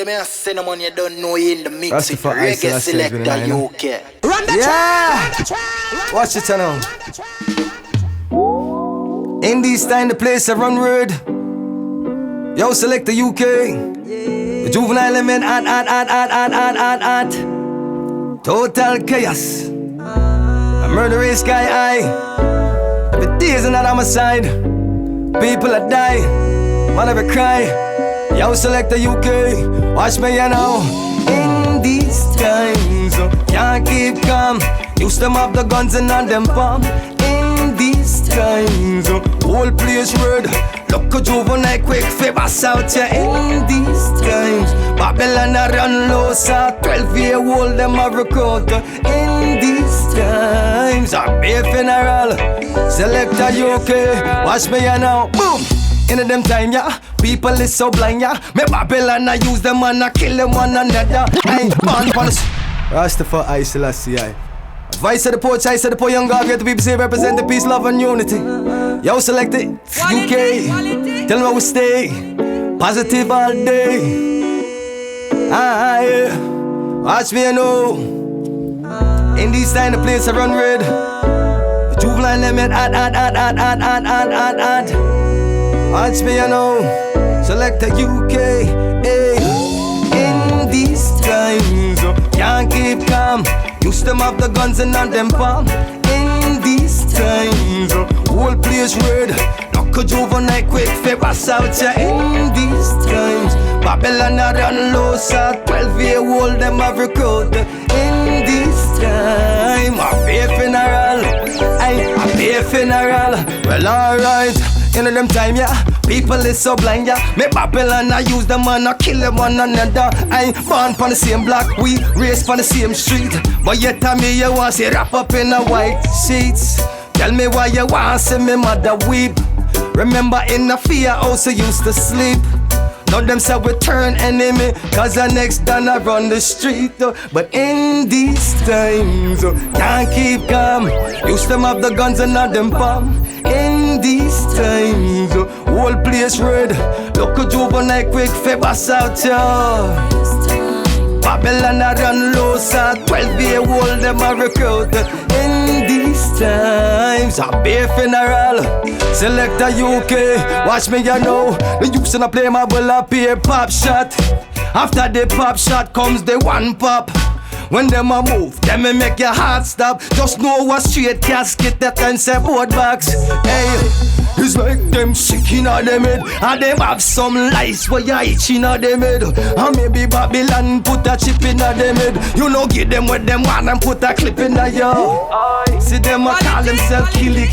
hear me? Cinnamon, you don't know you in the mix. That's With for Reggae Selecta UK. Run the track! Watch it now. In this time, the place I run word. Yo, Selecta UK. The juvenile element, at. Total chaos. A murderous guy, I. The days are not on my side. People are die. Man, I cry. Yo, Selecta UK. Watch me, you know. In these times, can't keep calm. Used them have the guns and on them palm. In these times, whole place word. Look a juvenile quick favors out here. In these times, Babylon a run low, so 12-year-old them a recruit. In these times, a big funeral. Selecta UK, watch me you now. Boom. In them time, yeah, people is so blind, yeah. Me Babylon I use them and I kill them one another. I ain't born for this. Rastafari Selassie, I. Vice of the poor, Chice of the poor, Young Garvey, get the people say represent the peace, love and unity. Yo, Select it, UK. Tell me where we stay. Positive all day. Yeah. Watch me, you know. In these time, the place I run red. Juvenile limit, at. Watch me, you know. Select the UK. Hey. In these times, can't keep calm. Used them have the guns and on them palm. In these times, whole place red. Knock a juvenile quick favors out ya. In these times, Babylon a run low, so 12-year-old them have recruit. In this time, a pay funeral. A pay funeral. Well, alright. In them time, yeah, people is so blind, yeah. Me Babylon, I use them and I kill them one another. I ain't born on the same block, we race on the same street. But yet tell me you want to wrap up in a white sheets. Tell me why you want to see me mother weep. Remember in the fear house I used to sleep. Now them say we turn enemy, cause the next done I run the street. But in these times, can't keep calm. Used them have the guns and not them palm. In these times, whole place red. Look a juvenile quick favors out ya. Babylon a run low, so 12-year-old them a recruit. In these times, a big funeral. Selecta UK, watch me you know. The youths in a play my ball up here pop shot. After the pop shot comes the one pop. When them a move, them a make your heart stop. Just know a straight casket that and say board box. Hey, it's like them sick in a them head. And them have some lies where you itch in a them head. And maybe Babylon put a chip in a them head. You know give them what them want and put a clip in a yo. See them a call themselves killy.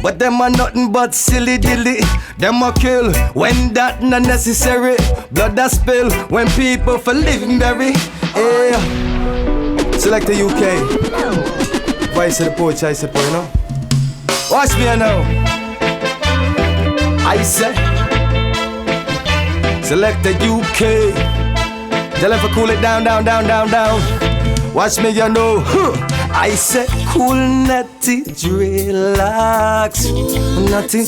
But them are nothing but silly dilly. Them a kill when that not necessary. Blood that spill when people for living bury. Yeah. Select the UK. Vice of the poor, Chice of the poor, you know. Watch me now. I say select the UK. Tell them for cool it down. Watch me, you know. I said cool, Natty, relax. Natty.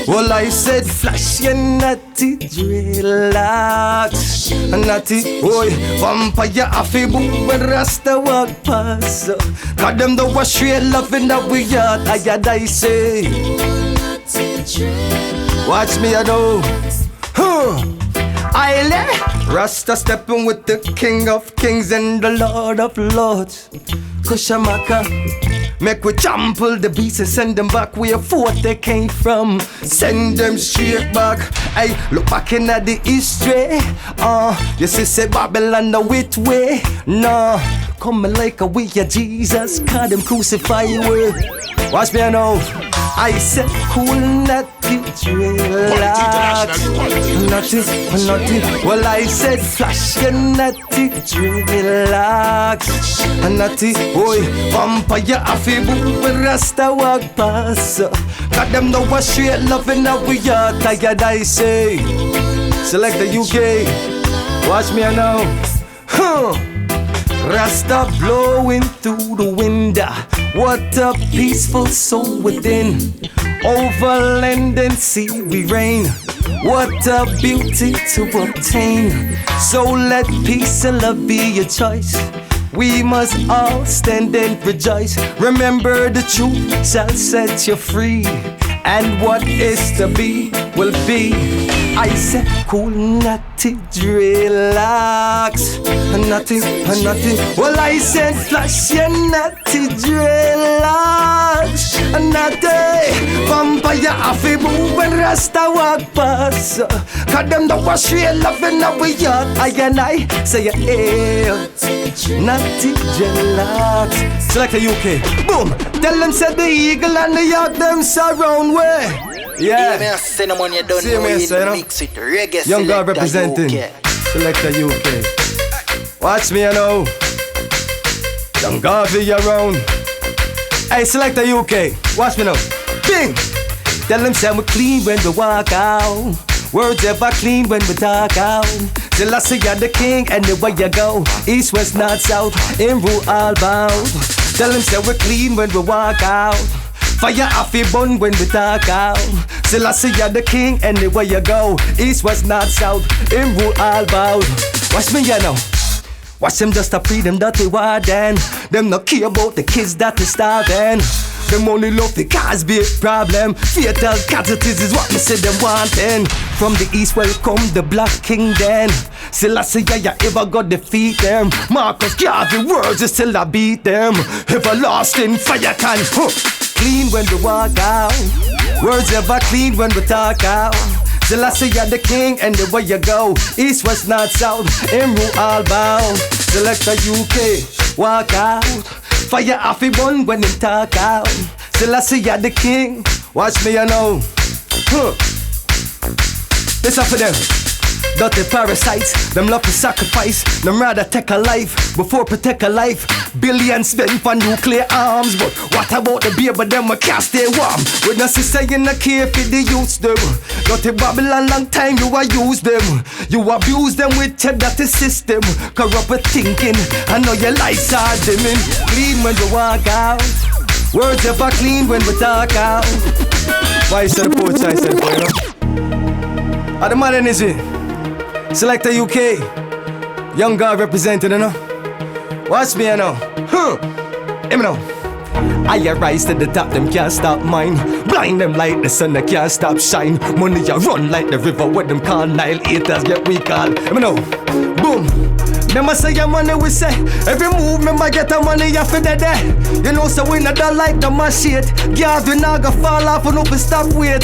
Well, I said flash, yeah, Natty, relax. Natty, oi, vampire, affy, boom, when Rasta walk past. Got them the wash straight loving that we are. I say, watch me, I know. I Rasta stepping with the King of Kings and the Lord of Lords. Kushamaka, make we trample the beasts and send them back where forth they came from. Send them straight back. Hey, look back in at the history. You see, say Babylon the wit way. No, coming like a way of Jesus, call them crucify way. Watch me now. I said cool, Natty, relax. Natty. Well, I said flash, yeah, Natty, relax. Natty, oi, vampire, affy, boom, when Rasta walk past. Got them the wash straight loving that we are. Tired, I say. Select the UK. Watch me now. Rasta blowing through the window. What a peaceful soul within. Over land and sea we reign. What a beauty to obtain. So let peace and love be your choice. We must all stand and rejoice. Remember the truth shall set you free. And what is to be will be. I said cool, natty, relax. Natty, natty. Well, I said flash your natty, relax. Natty, vampire afi move and rasta walk past. Cause them the wash real loving up with yacht. I and I say yeah, natty, relax. Select the UK, boom. Tell them said the eagle and the yacht them surround way. Yeah, send them on you don't know in the mix with Reggae Young Garvey Selecta representing UK. Selecta UK. Watch me, you know. Young Garvey around. Hey, Selecta UK. Watch me now. Bing. Tell them say we clean when we walk out. Words ever clean when we talk out. Till I say you're the king anywhere you go. East, west, north, south, in rule all bound. Tell them say we clean when we walk out. Fire off your bun when we talk out. Still I say you're the king anywhere you go. East, west, north, south, in rule all bound. Watch me, you know. Watch them just to free them dirty warden. Them not care about the kids that is starving. Them only love the cause be a problem. Fatal casualties is what me say them wanting. From the east welcome the black king then. Still I say you ever got defeat them. Marcus Garvey words is still I beat them. Everlasting fire can clean when we walk out. Words ever clean when we talk out. Still I say you're the king and the way you go. East, west, north, south, in rule all bound. Selecta UK, walk out. Fire off the bun when they talk out. Still I say you're the king. Watch me, you know. This up for them. Dirty parasites, them love to sacrifice. Them rather take a life before protect a life. Billions spent for nuclear arms. But what about the beer, but them we can't stay warm. With no sister in the care for the youths them. Dirty Babylon long time you use them. You abuse them with your dirty system. Corrupt with thinking, I know your lights are dimming. Clean when you walk out. Words ever clean when we talk out. Why is that the poet I said for you know? Are the man is it? Selecta UK, Young Garvey representing, you know. Watch me, you know. Hear me now. I arise to the top, them can't stop mine. Blind them like the sun, they can't stop shine. Money ya run like the river, what them call Nile. Haters get we call. Hear me now. Boom. Them a say your money we say. Every move me might get the money ya for the day. You know so we not done like the machine. Garvey now go fall off and up and stop wait.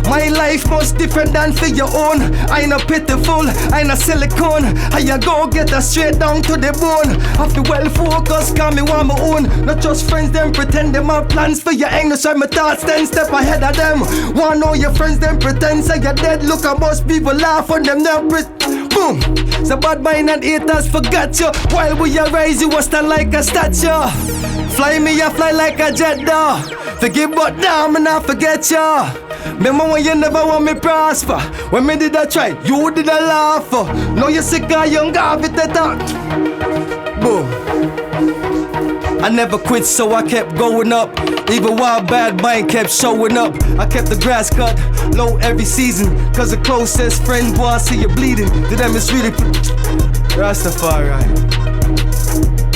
My life much different than for your own. I no pitiful, I no silicone. I ya go get her straight down to the bone. I feel well focused, cause me want my own. Not just friends them pretend them have plans for your English. So my thoughts 10 step ahead of them. Want know your friends them pretend say you're dead. Look at most people laugh on them now. Boom! So bad mind and haters forgot you. While we arise you was stand like a statue. Fly me I fly like a jet though. Forgive but down me not forget you. Remember when you never want me prosper. When me did I try, you did I laugh. Now you sick of Young Garvey the talk. Boom. I never quit so I kept going up. Even while bad mind kept showing up. I kept the grass cut low every season. Cause the closest friend boy see you bleeding. To them it's really Rastafari.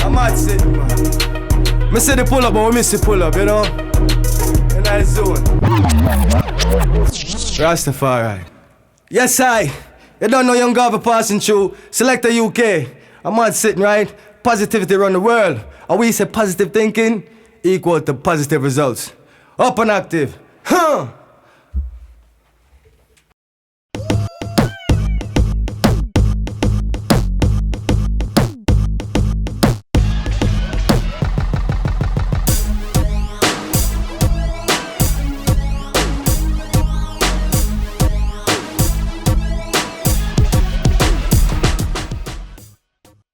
I'm not sitting man. Me say the pull up but we miss the pull up, you know. In that zone. Rastafari. Yes I. You don't know Young Garvey passing through. Selecta UK. I'm not sitting right. Positivity around the world. And we say positive thinking equal to positive results. Up and active.